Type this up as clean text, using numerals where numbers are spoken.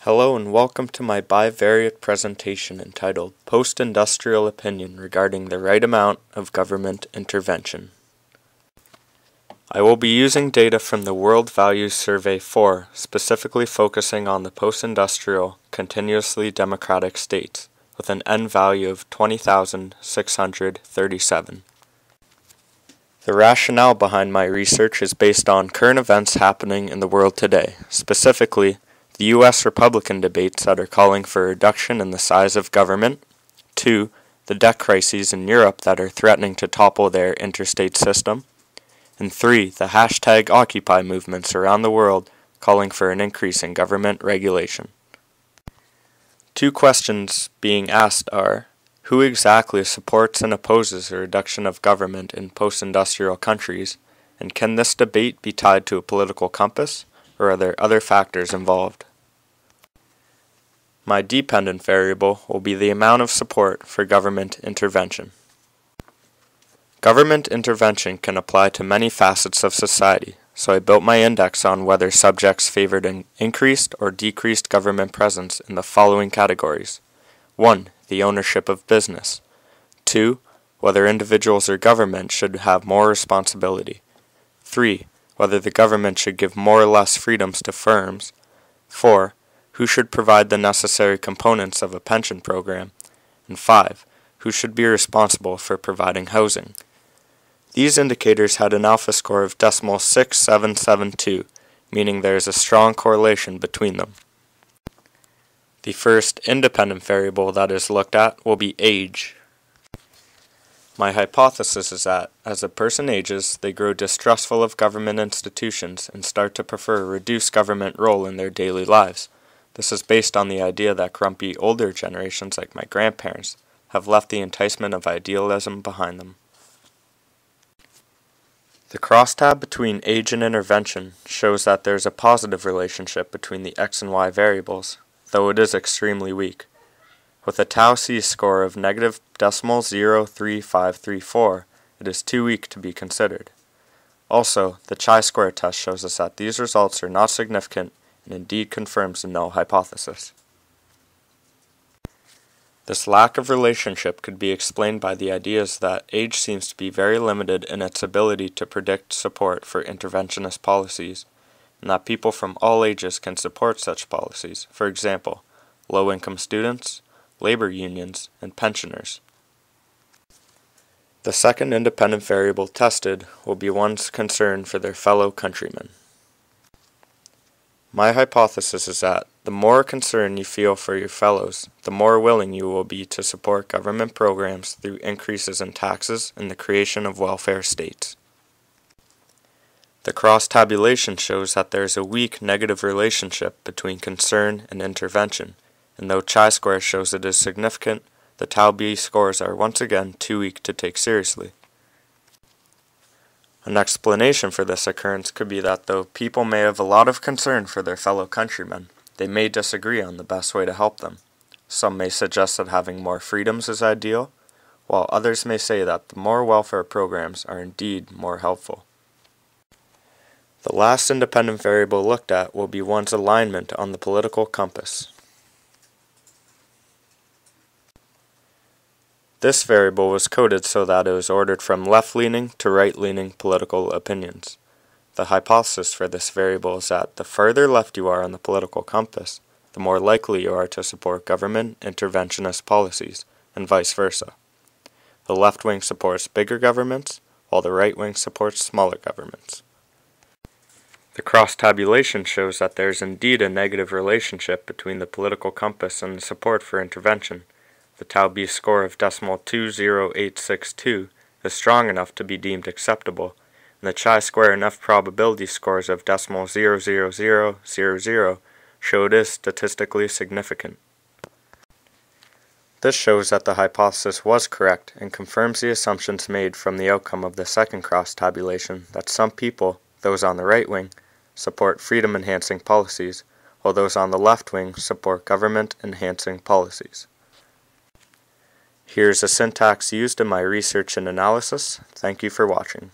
Hello and welcome to my Bivariate presentation entitled Post-Industrial Opinion Regarding the Right Amount of Government Intervention. I will be using data from the World Values Survey 4, specifically focusing on the post-industrial, continuously democratic states, with an N value of 20,637. The rationale behind my research is based on current events happening in the world today, specifically the U.S. Republican debates that are calling for a reduction in the size of government, 2. The debt crises in Europe that are threatening to topple their interstate system, and 3. The hashtag Occupy movements around the world calling for an increase in government regulation. 2 questions being asked are, who exactly supports and opposes a reduction of government in post-industrial countries, and can this debate be tied to a political compass, or are there other factors involved? My dependent variable will be the amount of support for government intervention. Government intervention can apply to many facets of society, so I built my index on whether subjects favored an increased or decreased government presence in the following categories. 1. The ownership of business. 2. Whether individuals or government should have more responsibility. 3. Whether the government should give more or less freedoms to firms. 4. Who should provide the necessary components of a pension program. And 5. Who should be responsible for providing housing. These indicators had an alpha score of .6772, meaning there is a strong correlation between them. The first independent variable that is looked at will be age. My hypothesis is that, as a person ages, they grow distrustful of government institutions and start to prefer a reduced government role in their daily lives. This is based on the idea that grumpy older generations like my grandparents have left the enticement of idealism behind them. The crosstab between age and intervention shows that there is a positive relationship between the x and y variables, though it is extremely weak. With a tau-C score of -.03534, it is too weak to be considered. Also, the chi-square test shows us that these results are not significant and indeed confirms the null hypothesis. This lack of relationship could be explained by the ideas that age seems to be very limited in its ability to predict support for interventionist policies, and that people from all ages can support such policies, for example, low-income students, labor unions, and pensioners. The second independent variable tested will be one's concern for their fellow countrymen. My hypothesis is that the more concern you feel for your fellows, the more willing you will be to support government programs through increases in taxes and the creation of welfare states. The cross-tabulation shows that there is a weak negative relationship between concern and intervention, and though chi-square shows it is significant, the tau-B scores are once again too weak to take seriously. An explanation for this occurrence could be that though people may have a lot of concern for their fellow countrymen, they may disagree on the best way to help them. Some may suggest that having more freedoms is ideal, while others may say that the more welfare programs are indeed more helpful. The last independent variable looked at will be one's alignment on the political compass. This variable was coded so that it was ordered from left-leaning to right-leaning political opinions. The hypothesis for this variable is that the further left you are on the political compass, the more likely you are to support government interventionist policies, and vice versa. The left wing supports bigger governments, while the right wing supports smaller governments. The cross-tabulation shows that there is indeed a negative relationship between the political compass and the support for intervention. The tau-B score of .20862 is strong enough to be deemed acceptable, and the chi-square enough probability scores of .00000 show it is statistically significant. This shows that the hypothesis was correct and confirms the assumptions made from the outcome of the second cross-tabulation that some people, those on the right wing, support freedom-enhancing policies, while those on the left wing support government-enhancing policies. Here's the syntax used in my research and analysis. Thank you for watching.